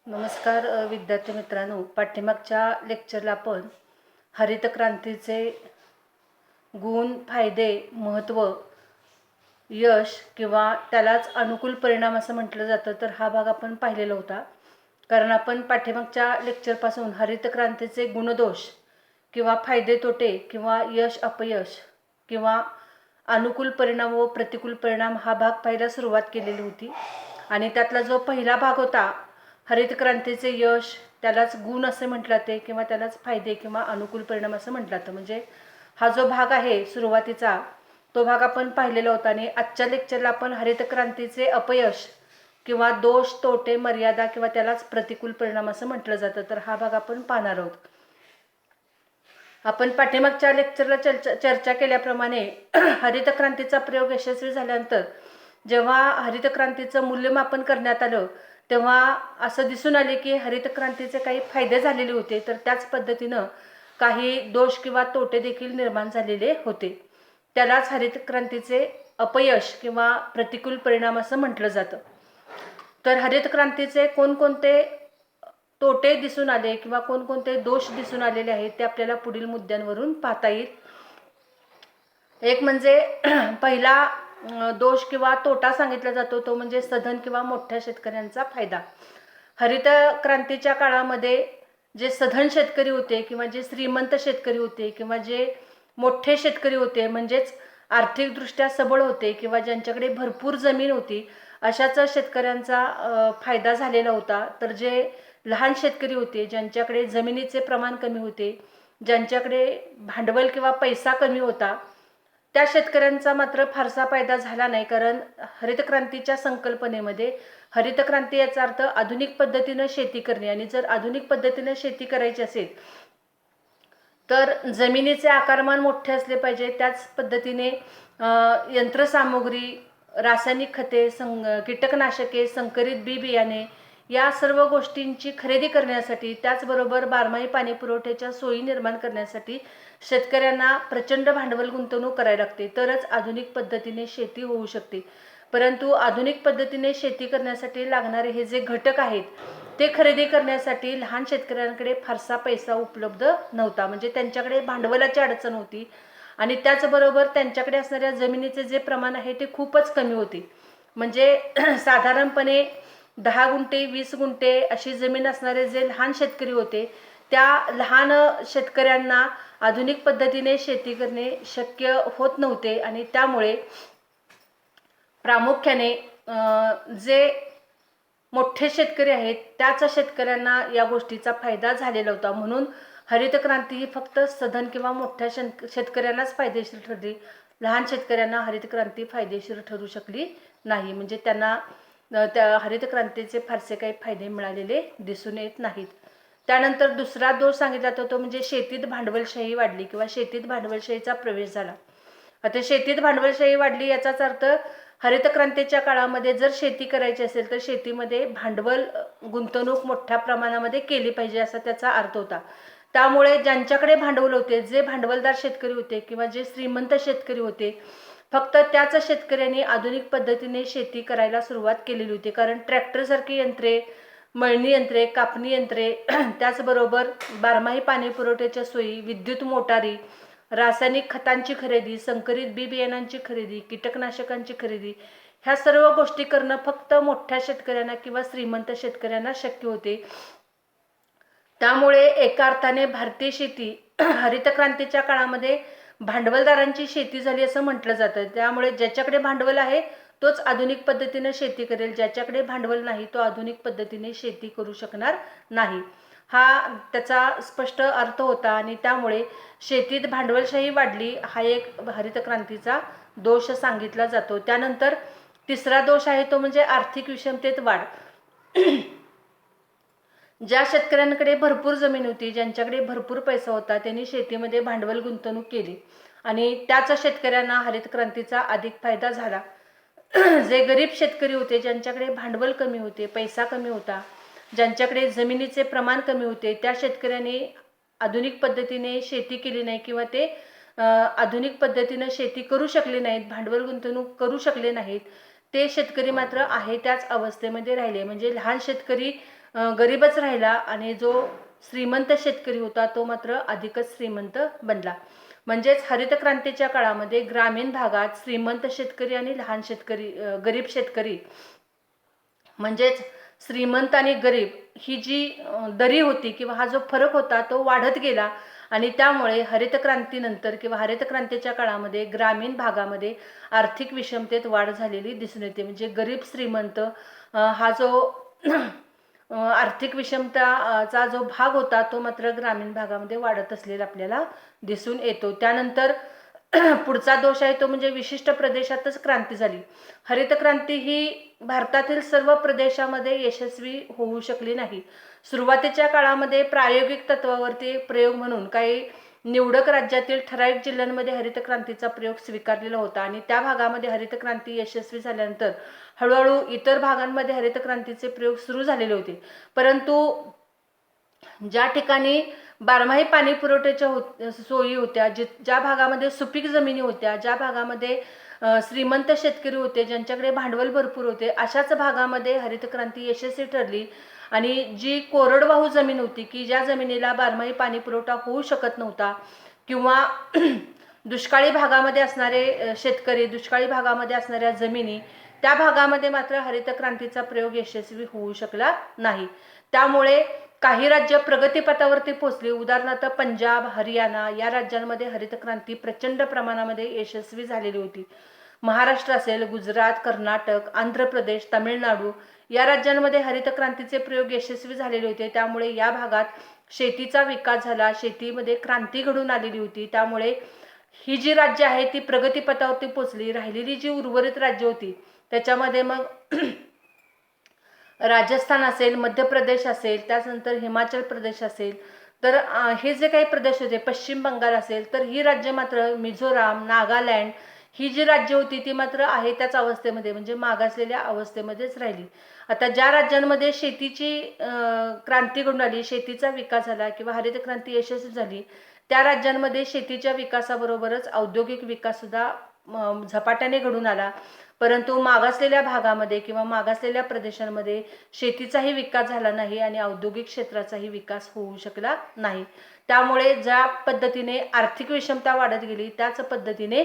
नमस्कार विद्यार्थी मित्रांनो, पाठीमागच्या लेक्चरला आपण हरित क्रांतीचे गुण, फायदे, महत्त्व, यश किंवा त्यालाच अनुकूल परिणाम असं म्हटलं जातं, तर हा भाग आपण पाहिलेला होता. कारण आपण पाठीमागच्या लेक्चरपासून हरित क्रांतीचे गुणदोष किंवा फायदे तोटे किंवा यश अपयश किंवा अनुकूल परिणाम व प्रतिकूल परिणाम हा भाग पाहायला सुरुवात केलेली होती. आणि त्यातला जो पहिला भाग होता हरित क्रांतीचे यश, त्यालाच गुण असे म्हटलं जाते किंवा त्यालाच फायदे किंवा अनुकूल परिणाम असं म्हटलं जातं. म्हणजे हा जो भाग आहे सुरुवातीचा, तो भाग आपण पाहिलेला होता. आणि आजच्या लेक्चरला आपण हरित क्रांतीचे अपयश किंवा दोष, तोटे, मर्यादा किंवा त्यालाच प्रतिकूल परिणाम असं म्हटलं जातं, तर हा भाग आपण पाहणार आहोत. आपण पाठीमागच्या लेक्चरला चर्चा केल्याप्रमाणे हरित क्रांतीचा प्रयोग यशस्वी झाल्यानंतर जेव्हा हरित क्रांतीचं मूल्यमापन करण्यात आलं, तेव्हा असं दिसून आले की हरित क्रांतीचे काही फायदे झालेले होते, तर त्याच पद्धतीनं काही दोष किंवा तोटे देखील निर्माण झालेले होते. त्यालाच हरित क्रांतीचे अपयश किंवा प्रतिकूल परिणाम असं म्हटलं जातं. तर हरित क्रांतीचे कोणकोणते तोटे दिसून आले किंवा कोणकोणते दोष दिसून आलेले आहेत ते आपल्याला पुढील मुद्द्यांवरून पाहता येईल. एक म्हणजे पहिला दोष किंवा तोटा सांगितला जातो, तो म्हणजे सधन किंवा मोठ्या शेतकऱ्यांचा फायदा. हरित क्रांतीच्या काळामध्ये जे सधन शेतकरी होते किंवा जे श्रीमंत शेतकरी होते किंवा जे मोठे शेतकरी होते, म्हणजेच आर्थिकदृष्ट्या सबळ होते किंवा ज्यांच्याकडे भरपूर जमीन होती, अशाच शेतकऱ्यांचा फायदा झालेला होता. तर जे लहान शेतकरी होते, ज्यांच्याकडे जमिनीचे प्रमाण कमी होते, ज्यांच्याकडे भांडवल किंवा पैसा कमी होता, त्या शेतकऱ्यांचा मात्र फारसा फायदा झाला नाही. कारण हरित क्रांतीच्या संकल्पनेमध्ये हरित क्रांती याचा अर्थ आधुनिक पद्धतीनं शेती करणे, आणि जर आधुनिक पद्धतीनं शेती करायची असेल तर जमिनीचे आकारमान मोठे असले पाहिजे. त्याच पद्धतीने यंत्रसामुग्री, रासायनिक खते, कीटकनाशके, संकरित बी बियाणे या सर्व गोष्टींची खरेदी करण्यासाठी, त्याचबरोबर बारमाही पाणी पुरवठ्याच्या सोयी निर्माण करण्यासाठी शेतकऱ्यांना प्रचंड भांडवल गुंतवणूक करायला लागते, तरच आधुनिक पद्धतीने शेती होऊ शकते. परंतु आधुनिक पद्धतीने शेती करण्यासाठी लागणारे हे जे घटक आहेत ते खरेदी करण्यासाठी लहान शेतकऱ्यांकडे फारसा पैसा उपलब्ध नव्हता. म्हणजे त्यांच्याकडे भांडवलाची अडचण होती आणि त्याचबरोबर त्यांच्याकडे असणाऱ्या जमिनीचे जे प्रमाण आहे ते खूपच कमी होते. म्हणजे साधारणपणे 10 गुंठे 20 गुंठे अशी जमीन असणारे जे लहान शेतकरी होते, त्या लहान शेतकऱ्यांना आधुनिक पद्धतीने शेती करणे शक्य होत नव्हते. आणि त्यामुळे प्रामुख्याने जे मोठे शेतकरी आहेत त्याच शेतकऱ्यांना या गोष्टीचा फायदा झालेला होता. म्हणून हरित क्रांती ही फक्त सधन किंवा मोठ्या शेतकऱ्यांनाच फायदेशीर ठरली. लहान शेतकऱ्यांना हरित क्रांती फायदेशीर ठरू शकली नाही. म्हणजे त्यांना त्या हरित क्रांतीचे फारसे काही फायदे मिळालेले दिसून येत नाहीत. त्यानंतर दुसरा दोष सांगितला जातो तो म्हणजे शेतीत भांडवलशाही वाढली किंवा शेतीत भांडवलशाहीचा प्रवेश झाला. आता शेतीत भांडवलशाही वाढली याचाच अर्थ हरित क्रांतीच्या काळामध्ये जर शेती करायची असेल तर शेतीमध्ये भांडवल गुंतवणूक मोठ्या प्रमाणामध्ये केली पाहिजे असा त्याचा अर्थ होता. त्यामुळे ज्यांच्याकडे भांडवल होते, जे भांडवलदार शेतकरी होते किंवा जे श्रीमंत शेतकरी होते, फक्त त्याच शेतकऱ्यांनी आधुनिक पद्धतीने शेती करायला सुरुवात केलेली होती. कारण ट्रॅक्टरसारखी यंत्रे, मळणी यंत्रे, कापणी यंत्रे, त्याचबरोबर बारमाही पाणी पुरवठ्याच्या सोयी, विद्युत मोटारी, रासायनिक खतांची खरेदी, संकरित बी बियाणांची खरेदी, कीटकनाशकांची खरेदी, ह्या सर्व गोष्टी करणं फक्त मोठ्या शेतकऱ्यांना किंवा श्रीमंत शेतकऱ्यांना शक्य होते. त्यामुळे एका अर्थाने भारतीय शेती हरित क्रांतीच्या काळामध्ये भांडवलदारांची शेती झाली असं म्हटलं जातं. त्यामुळे ज्याच्याकडे भांडवल आहे तोच आधुनिक पद्धतीने शेती करेल, ज्याच्याकडे भांडवल नाही तो आधुनिक पद्धतीने शेती करू शकणार नाही, हा त्याचा स्पष्ट अर्थ होता. आणि त्यामुळे शेतीत भांडवलशाही वाढली हा एक हरित क्रांतीचा दोष सांगितला जातो. त्यानंतर तिसरा दोष आहे तो म्हणजे आर्थिक विषमतेत वाढ. ज्या शेतकऱ्यांकडे भरपूर जमीन होती, ज्यांच्याकडे भरपूर पैसा होता, त्यांनी शेतीमध्ये भांडवल गुंतवणूक केली आणि त्याच शेतकऱ्यांना हरित क्रांतीचा अधिक फायदा झाला. जे गरीब शेतकरी होते, ज्यांच्याकडे भांडवल कमी होते, पैसा कमी होता, ज्यांच्याकडे जमिनीचे प्रमाण कमी होते, त्या शेतकऱ्यांनी आधुनिक पद्धतीने शेती केली नाही किंवा ते आधुनिक पद्धतीने शेती करू शकले नाहीत, भांडवल गुंतवणूक करू शकले नाहीत, ते शेतकरी मात्र आहे त्याच अवस्थेमध्ये राहिले. म्हणजे लहान शेतकरी गरीबच राहिला आणि जो श्रीमंत शेतकरी होता तो मात्र अधिकच श्रीमंत बनला. म्हणजेच हरित क्रांतीच्या काळामध्ये ग्रामीण भागात श्रीमंत शेतकरी आणि लहान शेतकरी, गरीब शेतकरी, म्हणजेच श्रीमंत आणि गरीब ही जी दरी होती किंवा हा जो फरक होता तो वाढत गेला. आणि त्यामुळे हरित क्रांतीनंतर किंवा हरित क्रांतीच्या काळामध्ये ग्रामीण भागामध्ये आर्थिक विषमतेत वाढ झालेली दिसून येते. म्हणजे गरीब श्रीमंत हा जो आर्थिक विषमताचा जो भाग होता तो मात्र ग्रामीण भागामध्ये वाढत असलेला आपल्याला दिसून येतो. त्यानंतर पुढचा दोष आहे तो म्हणजे विशिष्ट प्रदेशातच क्रांती झाली. हरित क्रांती ही भारतातील सर्व प्रदेशामध्ये यशस्वी होऊ शकली नाही. सुरुवातीच्या काळामध्ये प्रायोगिक तत्वावरती प्रयोग म्हणून काही निवडक राज्यातील ठराविक जिल्ह्यांमध्ये हरित क्रांतीचा प्रयोग स्वीकारलेला होता आणि त्या भागामध्ये हरित क्रांती यशस्वी झाल्यानंतर हळूहळू इतर भागांमध्ये हरित क्रांतीचे प्रयोग सुरू झालेले होते. परंतु ज्या ठिकाणी बारमाही पाणी पुरवठ्याच्या सोयी होत्या, ज्या भागामध्ये सुपीक जमिनी होत्या, ज्या भागामध्ये श्रीमंत शेतकरी होते, ज्यांच्याकडे भांडवल भरपूर होते, अशाच भागामध्ये हरित क्रांती यशस्वी ठरली. आणि जी कोरडवाहू जमीन होती की ज्या जमिनीला बारमाही पाणी पुरवठा होऊ शकत नव्हता किंवा दुष्काळी भागामध्ये असणारे शेतकरी, दुष्काळी भागामध्ये असणाऱ्या जमिनी, त्या भागामध्ये मात्र हरित क्रांतीचा प्रयोग यशस्वी होऊ शकला नाही. त्यामुळे काही राज्य प्रगतीपथावरती पोहोचली. उदाहरणार्थ पंजाब, हरियाणा या राज्यांमध्ये हरित क्रांती प्रचंड प्रमाणामध्ये यशस्वी झालेली होती. महाराष्ट्र असेल, गुजरात, कर्नाटक, आंध्र प्रदेश, तामिळनाडू या राज्यांमध्ये हरित क्रांतीचे प्रयोग यशस्वी झालेले होते. त्यामुळे या भागात शेतीचा विकास झाला, शेतीमध्ये क्रांती घडून आलेली होती. त्यामुळे ही जी राज्य आहे ती प्रगतीपथावरती पोहोचली. राहिलेली जी उर्वरित राज्य होती त्याच्यामध्ये मग राजस्थान असेल, मध्य प्रदेश असेल, त्यानंतर हिमाचल प्रदेश असेल, तर हे जे काही प्रदेश होते, पश्चिम बंगाल असेल, तर ही राज्य मात्र मिझोराम, नागालँड ही जी राज्य होती ती मात्र आहे त्याच अवस्थेमध्ये म्हणजे मागासलेल्या अवस्थेमध्येच राहिली. आता ज्या राज्यांमध्ये शेतीची क्रांती घडून आली, शेतीचा विकास झाला किंवा हरित क्रांती यशस्वी झाली, त्या राज्यांमध्ये शेतीच्या विकासाबरोबरच औद्योगिक विकास सुद्धा झपाट्याने घडून आला. परंतु मागासलेल्या भागामध्ये किंवा मागासलेल्या प्रदेशांमध्ये शेतीचाही विकास झाला नाही आणि औद्योगिक क्षेत्राचाही विकास होऊ शकला नाही. त्यामुळे ज्या पद्धतीने आर्थिक विषमता वाढत गेली त्याच पद्धतीने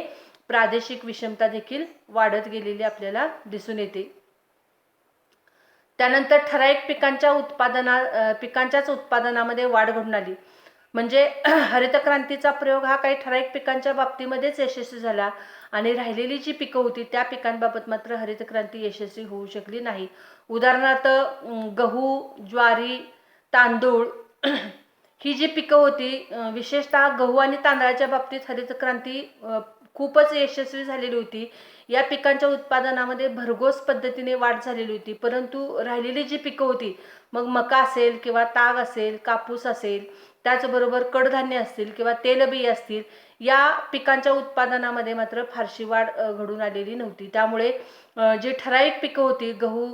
प्रादेशिक विषमता देखील वाढत गेलेली आपल्याला दिसून येते. त्यानंतर ठराविक पिकांच्याच उत्पादनामध्ये वाढ घडून आली. म्हणजे हरित क्रांतीचा प्रयोग हा काही ठराविक पिकांच्या बाबतीमध्येच यशस्वी झाला आणि राहिलेली जी पिकं होती त्या पिकांबाबत मात्र हरित क्रांती यशस्वी होऊ शकली नाही. उदाहरणार्थ गहू, ज्वारी, तांदूळ ही जी पिकं होती, विशेषतः गहू आणि तांदळाच्या बाबतीत हरित क्रांती खूपच यशस्वी झालेली होती. या पिकांच्या उत्पादनामध्ये भरघोस पद्धतीने वाढ झालेली होती. परंतु राहिलेली जी पिकं होती, मग मका असेल किंवा ताग असेल, कापूस असेल, त्याचबरोबर कडधान्य असतील किंवा तेलबिया असतील, या पिकांच्या उत्पादनामध्ये मात्र फारशी वाढ घडून आलेली नव्हती. त्यामुळे जी ठराविक पिकं होती, गहू,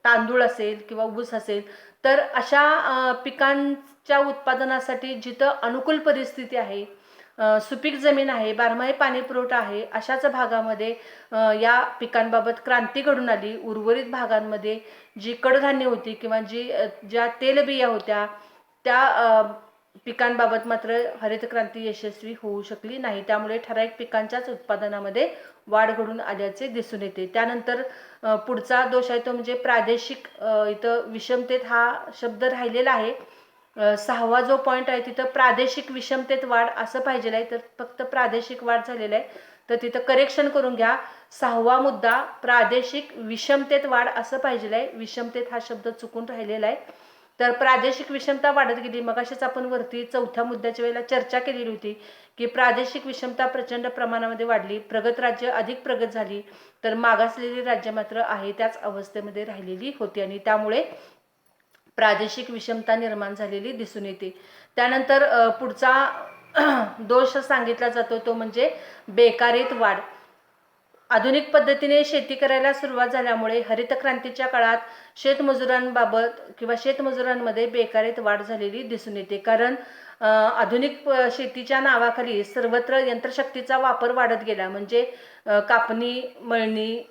तांदूळ असेल किंवा ऊस असेल, तर अशा पिकांच्या उत्पादनासाठी जिथं अनुकूल परिस्थिती आहे, सुपीक जमीन आहे, बारमाही पाणी पुरवठा आहे, अशाच भागामध्ये या पिकांबाबत क्रांती घडून आली. उर्वरित भागांमध्ये जी कडधान्य होती किंवा ज्या तेलबिया होत्या त्या पिकांबाबत मात्र हरित क्रांती यशस्वी होऊ शकली नाही. त्यामुळे ठराविक पिकांच्याच उत्पादनामध्ये वाढ घडून आल्याचे दिसून येते. त्यानंतर पुढचा दोष आहे तो म्हणजे प्रादेशिक, इथं विषमतेत हा शब्द राहिलेला आहे. 6वा जो पॉईंट आहे तिथं प्रादेशिक विषमतेत वाढ असं पाहिजे आहे, तर फक्त प्रादेशिक वाढ झालेला आहे, तर तिथं करेक्शन करून घ्या. 6वा मुद्दा प्रादेशिक विषमतेत वाढ असं पाहिजे आहे, विषमतेत हा शब्द चुकून राहिलेला आहे. तर प्रादेशिक विषमता वाढत गेली. मगाशीच आपण वरती 4थ्या मुद्द्याच्या वेळेला चर्चा केलेली होती की प्रादेशिक विषमता प्रचंड प्रमाणामध्ये वाढली, प्रगत राज्य अधिक प्रगत झाली, तर मागासलेली राज्य मात्र आहे त्याच अवस्थेमध्ये राहिलेली होती आणि त्यामुळे प्रादेशिक विषमता निर्माण झालेली दिसून येते. त्यानंतर पुढचा दोष सांगितला जातो तो म्हणजे बेकारीत वाढ. आधुनिक पद्धतीने शेती करायला सुरुवात झाल्यामुळे हरित क्रांतीच्या काळात शेतमजुरांबाबत किंवा शेतमजुरांमध्ये बेकारीत वाढ झालेली दिसून येते. कारण आधुनिक शेतीच्या नावाखाली सर्वत्र यंत्रशक्तीचा वापर वाढत गेला. म्हणजे कापणी, मळणी,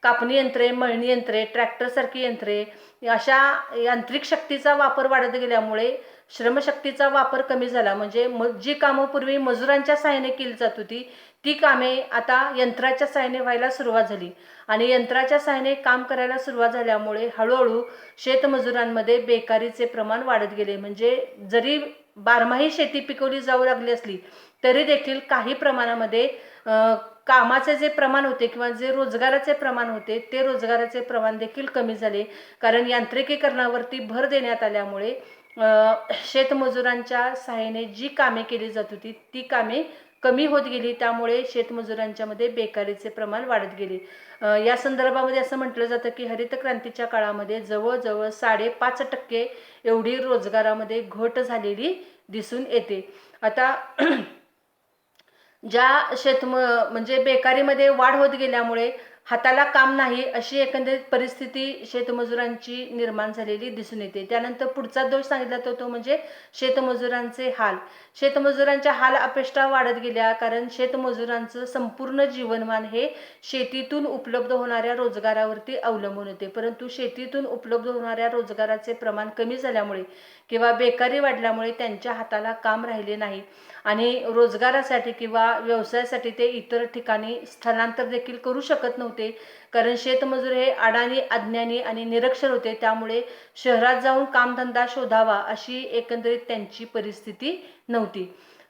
कापणी यंत्रे, मळणी यंत्रे, ट्रॅक्टरसारखी यंत्रे, अशा यांत्रिक शक्तीचा वापर वाढत गेल्यामुळे श्रमशक्तीचा वापर कमी झाला. म्हणजे जी कामं पूर्वी मजुरांच्या सहाय्याने केली जात होती ती कामे आता यंत्राच्या सहाय्याने व्हायला सुरुवात झाली. आणि यंत्राच्या सहाय्याने काम करायला सुरुवात झाल्यामुळे हळूहळू शेतमजुरांमध्ये बेकारीचे प्रमाण वाढत गेले. म्हणजे जरी बारमाही शेती पिकवली जाऊ लागली असली तरी देखील काही प्रमाणामध्ये कामाचे जे प्रमाण होते किंवा जे रोजगाराचे प्रमाण होते ते रोजगाराचे प्रमाण देखील कमी झाले. कारण यांत्रिकीकरणावरती भर देण्यात आल्यामुळे शेतमजुरांच्या सहाय्याने जी कामे केली जात होती ती कामे कमी होत गेली. त्यामुळे शेतमजुरांच्या मध्ये बेकारीचे प्रमाण वाढत गेले. या संदर्भामध्ये असं म्हटलं जातं की हरित क्रांतीच्या काळामध्ये जवळजवळ 5.5% एवढी रोजगारामध्ये घट झालेली दिसून येते. आता ज्या म्हणजे बेकारीमध्ये वाढ होत गेल्यामुळे हाताला काम नाही अशी एकंदरीत परिस्थिती शेतमजुरांची निर्माण झालेली दिसून येते. त्यानंतर पुढचा दोष सांगितला तो म्हणजे शेतमजुरांचे हाल. शेतमजुरांच्या हाल अपेष्टा वाढत गेल्या कारण शेतमजुरांचं संपूर्ण जीवनमान हे शेतीतून उपलब्ध होणाऱ्या रोजगारावरती अवलंबून होते. परंतु शेतीतून उपलब्ध होणाऱ्या रोजगाराचे प्रमाण कमी झाल्यामुळे किंवा बेकारी वाढल्यामुळे त्यांच्या हाताला काम राहिले नाही आणि रोजगारासाठी किंवा व्यवसायासाठी ते इतर ठिकाणी स्थलांतर देखील करू शकत नव्हते. कारण शेतमजूर हे अडाणी, अज्ञानी आणि निरक्षर होते. त्यामुळे शहरात जाऊन कामधंदा शोधावा अशी एकंदरीत त्यांची परिस्थिती नव्हती.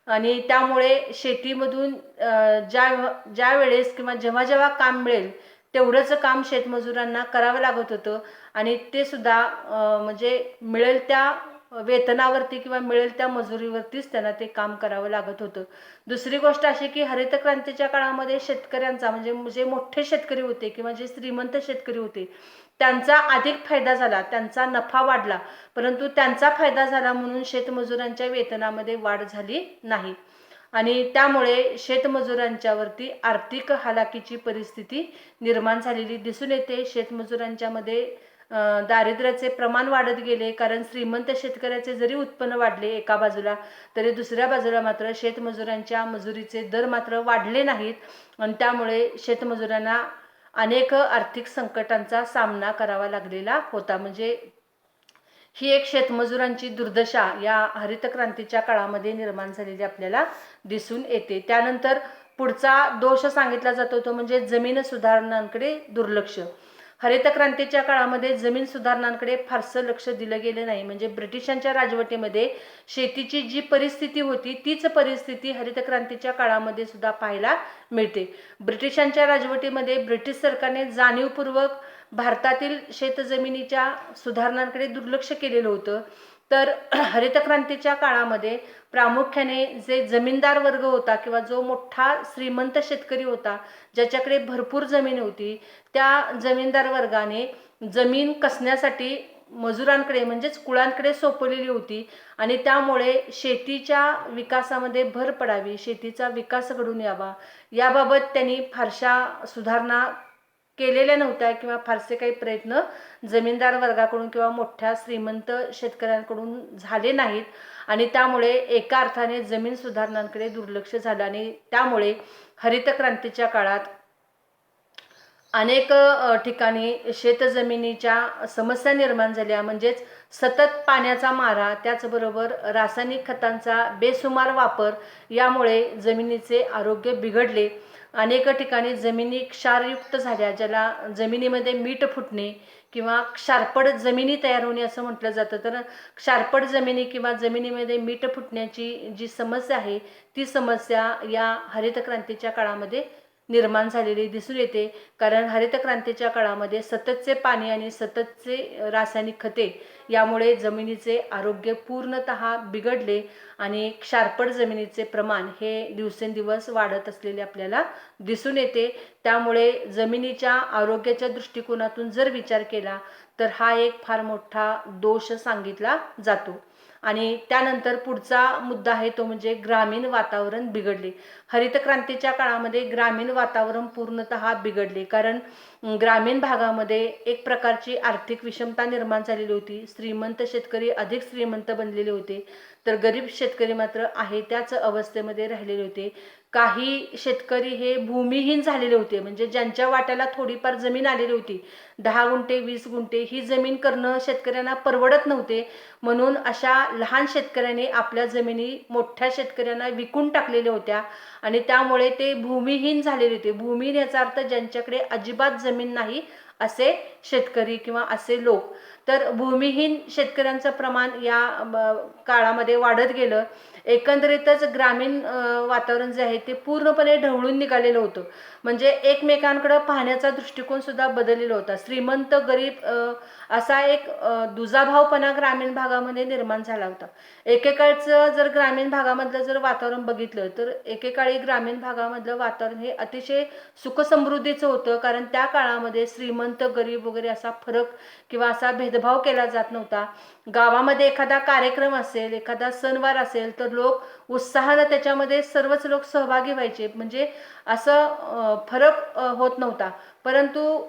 आणि त्यामुळे शेतीमधून ज्या वेळेस किंवा जेव्हा जेव्हा काम मिळेल तेवढंच काम शेतमजुरांना करावं लागत होतं आणि ते सुद्धा म्हणजे मिळेल त्या वेतनावरती किंवा मिळेल त्या मजुरीवरतीच त्यांना ते काम करावं लागत होतं. दुसरी गोष्ट अशी की हरित क्रांतीच्या काळामध्ये शेतकऱ्यांचा म्हणजे जे मोठे शेतकरी होते किंवा जे श्रीमंत शेतकरी होते त्यांचा अधिक फायदा झाला, त्यांचा नफा वाढला. परंतु त्यांचा फायदा झाला म्हणून शेतमजुरांच्या वेतनामध्ये वाढ झाली नाही आणि त्यामुळे शेतमजुरांच्यावरती आर्थिक हालाकीची परिस्थिती निर्माण झालेली दिसून येते. शेतमजुरांच्या मध्ये दारिद्र्याचे प्रमाण वाढत गेले कारण श्रीमंत शेतकऱ्याचे जरी उत्पन्न वाढले एका बाजूला तरी दुसऱ्या बाजूला मात्र शेतमजुरांच्या मजुरीचे दर मात्र वाढले नाहीत आणि त्यामुळे शेतमजुरांना अनेक आर्थिक संकटांचा सामना करावा लागलेला होता. म्हणजे ही एक शेतमजुरांची दुर्दशा या हरित क्रांतीच्या काळामध्ये निर्माण झालेली आपल्याला दिसून येते. त्यानंतर पुढचा दोष सांगितला जातो तो म्हणजे जमीन सुधारणांकडे दुर्लक्ष. हरित क्रांतीच्या काळामध्ये जमीन सुधारणांकडे फारसं लक्ष दिलं गेलं नाही. म्हणजे ब्रिटिशांच्या राजवटीमध्ये शेतीची जी परिस्थिती होती तीच परिस्थिती हरित क्रांतीच्या काळामध्ये सुद्धा पाहायला मिळते. ब्रिटिशांच्या राजवटीमध्ये ब्रिटिश सरकारने जाणीवपूर्वक भारतातील शेतजमिनीच्या सुधारणांकडे दुर्लक्ष केलेलं होतं. तर हरित क्रांतीच्या काळामध्ये प्रामुख्याने जे जमीनदार वर्ग होता किंवा जो मोठा श्रीमंत शेतकरी होता ज्याच्याकडे भरपूर जमीन होती त्या जमीनदार वर्गाने जमीन कसण्यासाठी मजुरांकडे म्हणजेच कुळांकडे सोपवलेली होती आणि त्यामुळे शेतीच्या विकासामध्ये भर पडावी, शेतीचा विकास घडून यावा याबाबत त्यांनी फारशा सुधारणा केलेल्या नव्हत्या किंवा फारसे काही प्रयत्न जमीनदार वर्गाकडून किंवा मोठ्या श्रीमंत शेतकऱ्यांकडून झाले नाहीत आणि त्यामुळे एका अर्थाने जमीन सुधारणांकडे दुर्लक्ष झालं आणि त्यामुळे हरित क्रांतीच्या काळात अनेक ठिकाणी शेतजमिनीच्या समस्या निर्माण झाल्या. म्हणजेच सतत पाण्याचा मारा, त्याचबरोबर रासायनिक खतांचा बेसुमार वापर यामुळे जमिनीचे आरोग्य बिघडले. अनेक ठिकाणी जमिनी क्षारयुक्त झाल्या, ज्याला जमिनीमध्ये मीठ फुटणे किंवा क्षारपड जमिनी तयार होणे असं म्हटलं जातं. तर क्षारपड जमिनी किंवा जमिनीमध्ये मीठ फुटण्याची जी समस्या आहे ती समस्या या हरित क्रांतीच्या काळामध्ये निर्माण झालेली दिसून येते. कारण हरित क्रांतीच्या काळामध्ये सततचे पाणी आणि सततचे रासायनिक खते यामुळे जमिनीचे आरोग्य पूर्णतः बिघडले आणि क्षारपड जमिनीचे प्रमाण हे दिवसेंदिवस वाढत असलेले आपल्याला दिसून येते. त्यामुळे जमिनीच्या आरोग्याच्या दृष्टिकोनातून जर विचार केला तर हा एक फार मोठा दोष सांगितला जातो. आणि त्यानंतर पुढचा मुद्दा आहे तो म्हणजे ग्रामीण वातावरण बिघडले. हरित क्रांतीच्या काळामध्ये ग्रामीण वातावरण पूर्णतः बिघडले कारण ग्रामीण भागामध्ये एक प्रकारची आर्थिक विषमता निर्माण झालेली होती. श्रीमंत शेतकरी अधिक श्रीमंत बनलेले होते, तर गरीब शेतकरी मात्र आहे त्याच अवस्थेमध्ये राहिलेले होते. काही शेतकरी हे भूमिहीन झालेले होते, म्हणजे ज्यांच्या वाट्याला थोडीफार जमीन आलेली होती, 10 गुंठे 20 गुंठे ही जमीन करणं शेतकऱ्यांना परवडत नव्हते. म्हणून अशा लहान शेतकऱ्यांनी आपल्या जमिनी मोठ्या शेतकऱ्यांना विकून टाकलेल्या होत्या आणि त्यामुळे ते भूमिहीन झालेले होते. भूमिहीन याचा अर्थ ज्यांच्याकडे अजिबात जमीन नाही असे शेतकरी किंवा असे लोक. तर भूमिहीन शेतकऱ्यांचं प्रमाण या काळामध्ये वाढत गेलं. एकंदरीतच ग्रामीण वातावरण जे आहे ते पूर्णपणे ढवळून निघालेलं होतं. म्हणजे एकमेकांकडे पाहण्याचा दृष्टिकोन सुद्धा बदललेला होता. श्रीमंत गरीब असा एक दुजाभावपणा ग्रामीण भागामध्ये निर्माण झाला होता. एकेकाळचं जर ग्रामीण भागामधलं जर वातावरण बघितलं तर एकेकाळी ग्रामीण भागामधलं वातावरण हे अतिशय सुखसमृद्धीचं होतं, कारण त्या काळामध्ये श्रीमंत गरीब वगैरे असा फरक किंवा असा भेदभाव केला जात नव्हता. गावामध्ये एखादा कार्यक्रम असेल, एखादा सणवार असेल तर लोक उत्साहानं त्याच्यामध्ये सर्वच लोक सहभागी व्हायचे, म्हणजे असं फरक होत नव्हता. परंतु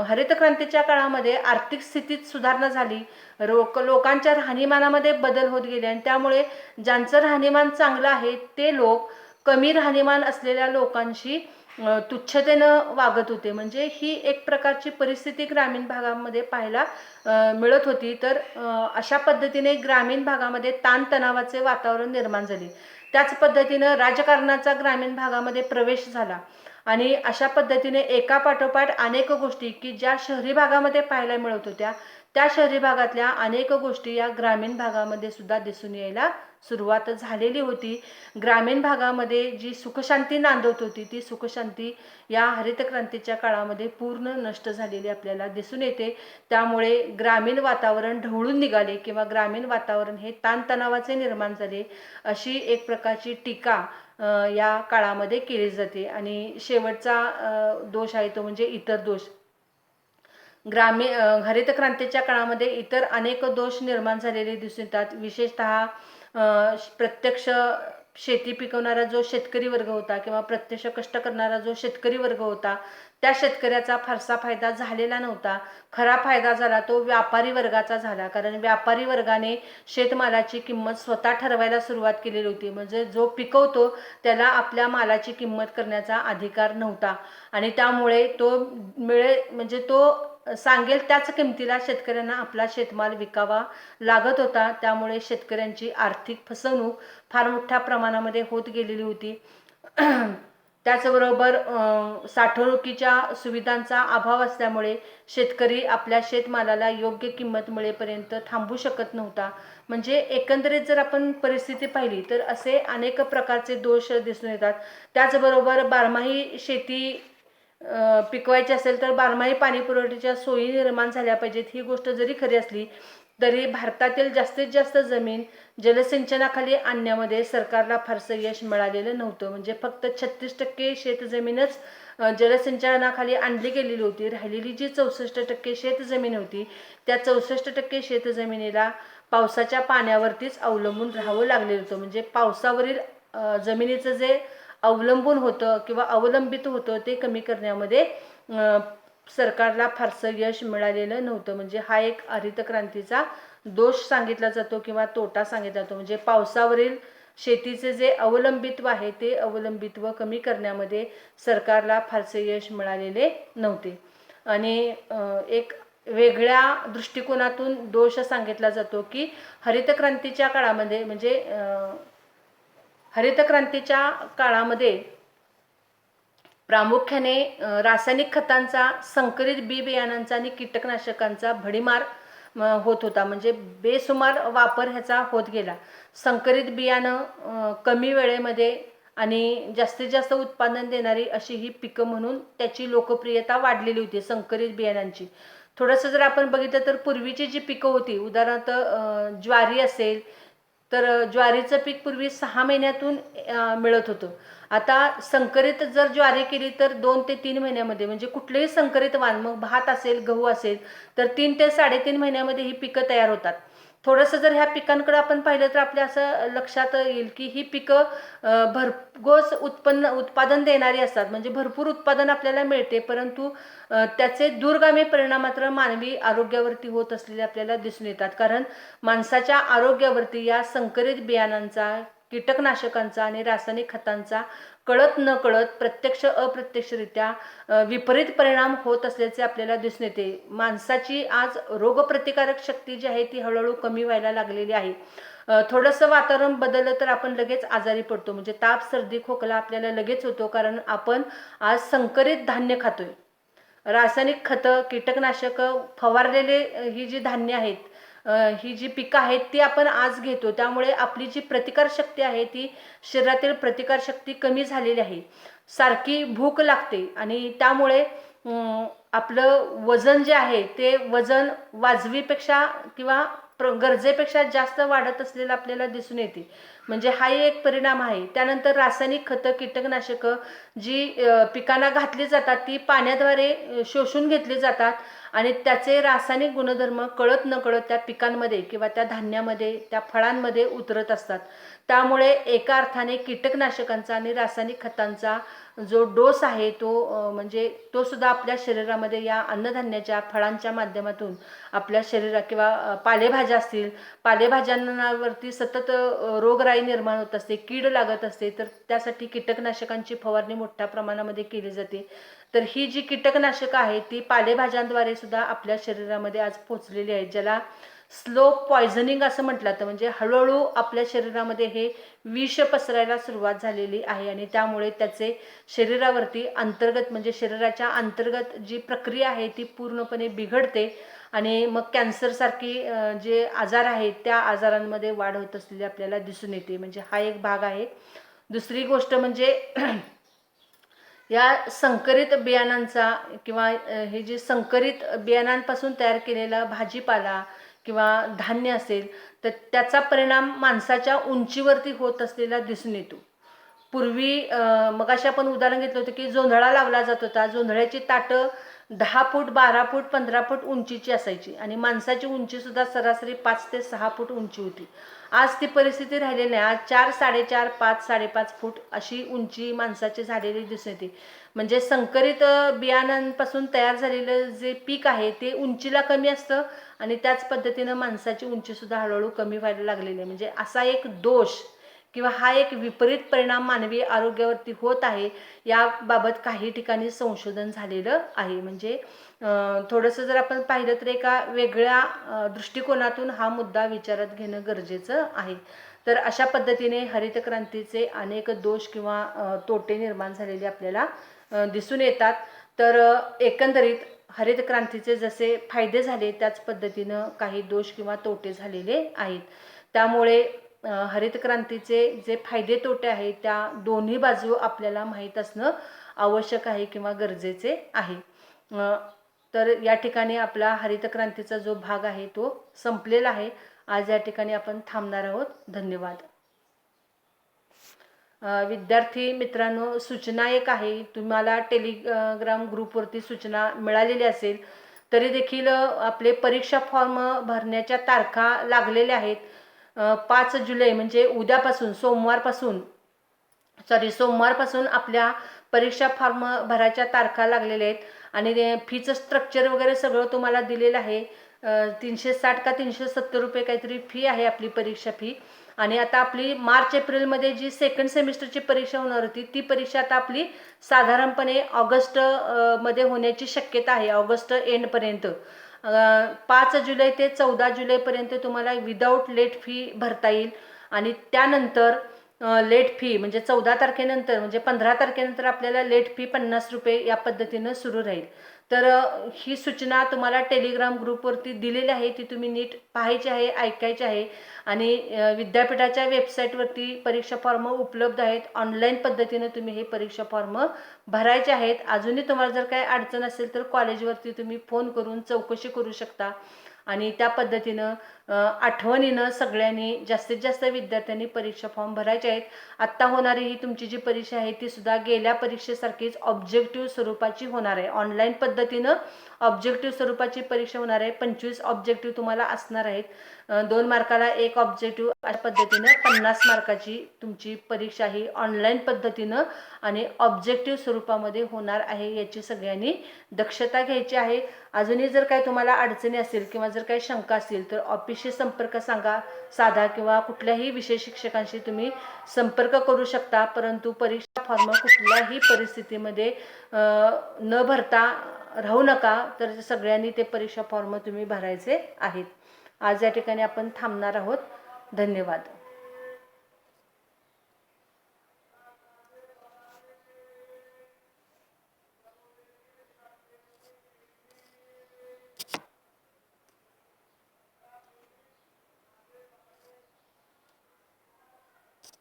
हरित क्रांतीच्या काळामध्ये आर्थिक स्थितीत सुधारणा झाली, लोकांच्या राहणीमानामध्ये बदल होत गेले आणि त्यामुळे ज्यांचं राहणीमान चांगलं आहे ते लोक कमी राहणीमान असलेल्या लोकांशी तुच्छतेनं वागत होते. म्हणजे ही एक प्रकारची परिस्थिती ग्रामीण भागामध्ये पाहायला मिळत होती. तर अशा पद्धतीने ग्रामीण भागामध्ये ताणतणावाचे वातावरण निर्माण झाले. त्याच पद्धतीनं राजकारणाचा ग्रामीण भागामध्ये प्रवेश झाला आणि अशा पद्धतीने एकापाठोपाठ अनेक गोष्टी की ज्या शहरी भागामध्ये पाहायला मिळत होत्या त्या शहरी भागातल्या अनेक गोष्टी या ग्रामीण भागामध्ये सुद्धा दिसून यायला सुरुवात झालेली होती. ग्रामीण भागामध्ये जी सुखशांती नांदवत होती ती सुखशांती या हरित क्रांतीच्या काळामध्ये पूर्ण नष्ट झालेली आपल्याला दिसून येते. त्यामुळे ग्रामीण वातावरण ढवळून निघाले किंवा ग्रामीण वातावरण हे ताणतणावाचे निर्माण झाले अशी एक प्रकारची टीका या काळामध्ये केली जाते. आणि शेवटचा दोष आहे तो म्हणजे इतर दोष. हरित क्रांतीच्या काळामध्ये इतर अनेक दोष निर्माण झालेले दिसून येतात. विशेषतः प्रत्यक्ष शेती पिकवणारा जो शेतकरी वर्ग होता किंवा प्रत्यक्ष कष्ट करणारा जो शेतकरी वर्ग होता त्या शेतकऱ्याचा फारसा फायदा झालेला नव्हता. खरा फायदा झाला तो व्यापारी वर्गाचा झाला, कारण व्यापारी वर्गाने शेतमालाची किंमत स्वतः ठरवायला सुरुवात केलेली होती. म्हणजे जो पिकवतो त्याला आपल्या मालाची किंमत करण्याचा अधिकार नव्हता आणि त्यामुळे तो म्हणजे तो सांगेल त्याच किमतीला शेतकऱ्यांना आपला शेतमाल विकावा लागत होता. त्यामुळे शेतकऱ्यांची आर्थिक फसवणूक फार मोठ्या प्रमाणामध्ये होत गेलेली होती. त्याचबरोबर साठवणुकीच्या सुविधांचा अभाव असल्यामुळे शेतकरी आपल्या शेतमालाला योग्य किंमत मिळेपर्यंत थांबू शकत नव्हता. म्हणजे एकंदरीत जर आपण परिस्थिती पाहिली तर असे अनेक प्रकारचे दोष दिसून येतात. त्याचबरोबर बारमाही शेती पिकवायची असेल तर बारमाही पाणी पुरवठ्याच्या सोयी निर्माण झाल्या पाहिजेत. ही गोष्ट जरी खरी असली तरी भारतातील जास्तीत जास्त जमीन जलसिंचनाखाली आणण्यामध्ये सरकारला फारसं यश मिळालेलं नव्हतं. म्हणजे फक्त 36% शेतजमीनच जलसिंचनाखाली आणली गेलेली होती. राहिलेली जी 64% शेतजमीन होती त्या 64% शेतजमिनीला पावसाच्या पाण्यावरतीच अवलंबून राहावं लागलेलं होतं. म्हणजे पावसावरील जमिनीचं जे अवलंबून होतं किंवा अवलंबित होतं ते कमी करण्यामध्ये सरकारला फारसं यश मिळालेलं नव्हतं. म्हणजे हा एक हरित क्रांतीचा दोष सांगितला जातो किंवा तोटा सांगितला जातो. म्हणजे पावसावरील शेतीचे जे अवलंबित्व आहे ते अवलंबित्व कमी करण्यामध्ये सरकारला फारसे यश मिळालेले नव्हते. आणि एक वेगळ्या दृष्टिकोनातून दोष सांगितला जातो की हरित क्रांतीच्या काळामध्ये म्हणजे हरित क्रांतीच्या काळामध्ये प्रामुख्याने रासायनिक खतांचा, संकरित बी बियाणांचा आणि कीटकनाशकांचा भडीमार होत होता. म्हणजे बेसुमार वापर ह्याचा होत गेला. संकरित बियाणं कमी वेळेमध्ये आणि जास्तीत जास्त उत्पादन देणारी अशी ही पिकं म्हणून त्याची लोकप्रियता वाढलेली होती संकरित बियाणांची. थोडंसं जर आपण बघितलं तर पूर्वीची जी पिकं होती, उदाहरणार्थ ज्वारी असेल तर ज्वारीचं पीक पूर्वी 6 महिन्यातून मिळत होतं. आता संकरित जर ज्वारी केली तर 2 ते 3 महिन्यामध्ये, म्हणजे कुठलेही संकरित वाण, मग भात असेल गहू असेल तर 3 ते 3.5 महिन्यामध्ये ही पिकं तयार होतात. थोडंसं जर ह्या पिकांकडे आपण पाहिलं तर आपल्या असं लक्षात येईल की ही पिकं भरघोस उत्पादन देणारी असतात, म्हणजे भरपूर उत्पादन आपल्याला मिळते, परंतु त्याचे दूरगामी परिणाम मात्र मानवी आरोग्यावरती होत असलेले आपल्याला दिसून येतात. कारण माणसाच्या आरोग्यावरती या संकरित बियाणांचा, कीटकनाशकांचा आणि रासायनिक खतांचा कळत न कळत प्रत्यक्ष अप्रत्यक्षरित्या विपरीत परिणाम होत असल्याचे आपल्याला दिसून येते. माणसाची आज रोगप्रतिकारक शक्ती जी आहे ती हळूहळू कमी व्हायला लागलेली आहे. थोडंसं वातावरण बदललं तर आपण लगेच आजारी पडतो, म्हणजे ताप, सर्दी, खोकला आपल्याला लगेच होतो, कारण आपण आज संकरित धान्य खातोय. रासायनिक खतं, कीटकनाशकं फवारलेले ही जी धान्य आहेत, ही जी पिकं आहेत ती आपण आज घेतो. त्यामुळे आपली जी प्रतिकारशक्ती आहे ती शरीरातील प्रतिकारशक्ती कमी झालेली आहे. सारखी भूक लागते आणि त्यामुळे आपलं वजन जे आहे ते वजन वाजवीपेक्षा किंवा गरजेपेक्षा जास्त वाढत असलेलं आपल्याला दिसून येते. म्हणजे हाही एक परिणाम आहे. त्यानंतर रासायनिक खतं, कीटकनाशकं जी पिकांना घातली जातात ती पाण्याद्वारे शोषून घेतली जातात आणि त्याचे रासायनिक गुणधर्म कळत न कळत त्या पिकांमध्ये किंवा त्या धान्यामध्ये, त्या फळांमध्ये उतरत असतात. त्यामुळे एका अर्थाने कीटकनाशकांचा आणि रासायनिक खतांचा जो डोस आहे तो म्हणजे तो सुद्धा आपल्या शरीरामध्ये या अन्नधान्याच्या, फळांच्या माध्यमातून आपल्या शरीरात किंवा पालेभाज्या असतील, पालेभाज्यांवरती सतत रोगराई निर्माण होत असते, कीड लागत असते, तर त्यासाठी कीटकनाशकांची फवारणी मोठ्या प्रमाणामध्ये केली जाते. तर ही जी कीटकनाशकं आहेत ती पालेभाज्यांद्वारे सुद्धा आपल्या शरीरामध्ये आज पोचलेली आहेत, ज्याला स्लो पॉयझनिंग असं म्हटलं जातं. म्हणजे हळूहळू आपल्या शरीरामध्ये हे विष पसरायला सुरुवात झालेली आहे आणि त्यामुळे त्याचे शरीरावरती अंतर्गत, म्हणजे शरीराच्या अंतर्गत जी प्रक्रिया आहे ती पूर्णपणे बिघडते आणि मग कॅन्सरसारखी जे आजार आहेत त्या आजारांमध्ये वाढ होत असलेली आपल्याला दिसून येते. म्हणजे हा एक भाग आहे. दुसरी गोष्ट म्हणजे या संकरित बियाणांचा किंवा हे जे संकरित बियाणांपासून तयार केलेला भाजीपाला किंवा धान्य असेल तर त्याचा परिणाम माणसाच्या उंचीवरती होत असलेला दिसून येतो. पूर्वी मगाशी आपण उदाहरण घेतलं होतं की जोंधळा लावला जात होता. जोंधळ्याची ताटं 10 फूट, 12 फूट, 15 फूट उंचीची असायची आणि माणसाची उंचीसुद्धा सरासरी 5 ते 6 फूट उंची होती. आज ती परिस्थिती राहिलेली नाही. आज 4, 4.5, 5, 5.5 फूट अशी उंची माणसाची झालेली दिसून येते. म्हणजे संकरित बियाणांपासून तयार झालेलं जे पीक आहे ते उंचीला कमी असतं आणि त्याच पद्धतीनं माणसाची उंचीसुद्धा हळूहळू कमी व्हायला लागलेली आहे. म्हणजे असा एक दोष किंवा हा एक विपरीत परिणाम मानवी आरोग्यावरती होत आहे. याबाबत काही ठिकाणी संशोधन झालेलं आहे. म्हणजे थोडंसं जर आपण पाहिलं तर एका वेगळ्या दृष्टिकोनातून हा मुद्दा विचारात घेणं गरजेचं आहे. तर अशा पद्धतीने हरित क्रांतीचे अनेक दोष किंवा तोटे निर्माण झालेले आपल्याला दिसून येतात. तर एकंदरीत हरित क्रांतीचे जसे फायदे झाले त्याच पद्धतीनं काही दोष किंवा तोटे झालेले आहेत. त्यामुळे हरित क्रांतीचे जे फायदे तोटे आहेत त्या दोन्ही बाजू आपल्याला माहीत असणं आवश्यक आहे किंवा गरजेचे आहे. तर या ठिकाणी आपला हरित क्रांतीचा जो भाग आहे तो संपलेला आहे. आज या ठिकाणी आपण थांबणार आहोत. धन्यवाद. विद्यार्थी मित्रांनो, सूचना एक आहे. तुम्हाला टेलिग्राम ग्रुपवरती सूचना मिळालेली असेल तरी देखील आपले परीक्षा फॉर्म भरण्याच्या तारखा लागलेल्या आहेत. 5 जुलै म्हणजे उद्यापासून सोमवारपासून आपल्या परीक्षा फॉर्म भरायच्या तारखा लागलेल्या आहेत आणि फीचं स्ट्रक्चर वगैरे सगळं तुम्हाला दिलेलं आहे. 360 का 370 रुपये काहीतरी फी आहे आपली परीक्षा फी. आणि आता आपली मार्च एप्रिलमध्ये जी सेकंड सेमिस्टरची परीक्षा होणार होती ती परीक्षा आता आपली साधारणपणे ऑगस्ट मध्ये होण्याची शक्यता आहे. ऑगस्ट एंडपर्यंत 5 जुलै ते 14 जुलैपर्यंत तुम्हाला विदाऊट लेट फी भरता येईल आणि त्यानंतर लेट फी म्हणजे 14 तारखेनंतर म्हणजे 15 तारखेनंतर आपल्याला लेट फी 50 रुपये या पद्धतीनं सुरू राहील. तर ही सूचना तुम्हाला टेलिग्राम ग्रुपवरती दिलेली आहे. ती तुम्ही नीट पाहायची आहे, ऐकायची आहे आणि विद्यापीठाच्या वेबसाईटवरती परीक्षा फॉर्म उपलब्ध आहेत. ऑनलाईन पद्धतीनं तुम्ही हे परीक्षा फॉर्म भरायचे आहेत. अजूनही तुम्हाला जर काही अडचण असेल तर कॉलेजवरती तुम्ही फोन करून चौकशी करू शकता आणि त्या पद्धतीनं आठवणीनं सगळ्यांनी जास्तीत जास्त विद्यार्थ्यांनी परीक्षा फॉर्म भरायचे आहेत. आत्ता होणारी ही तुमची जी परीक्षा आहे ती सुद्धा गेल्या परीक्षेसारखीच ऑब्जेक्टिव्ह स्वरूपाची होणार आहे. ऑनलाईन पद्धतीनं ऑब्जेक्टिव्ह स्वरूपाची परीक्षा होणार आहे. 25 ऑब्जेक्टिव्ह तुम्हाला असणार आहेत. 2 मार्काला 1 ऑब्जेक्टिव्ह अशा पद्धतीनं 50 मार्काची तुमची परीक्षा ही ऑनलाईन पद्धतीनं आणि ऑब्जेक्टिव्ह स्वरूपामध्ये होणार आहे. याची सगळ्यांनी दक्षता घ्यायची आहे. अजूनही जर काही तुम्हाला अडचणी असेल किंवा जर काही शंका असतील तर ऑफिसशी संपर्क साधा किंवा कुठल्याही विषय शिक्षकांशी तुम्ही संपर्क करू शकता. परंतु परीक्षा फॉर्म कुठल्याही परिस्थितीमध्ये न भरता राहू नका. तर सगळ्यांनी ते परीक्षा फॉर्म तुम्ही भरायचे आहेत. आज या ठिकाणी आपण थांबणार आहोत. धन्यवाद.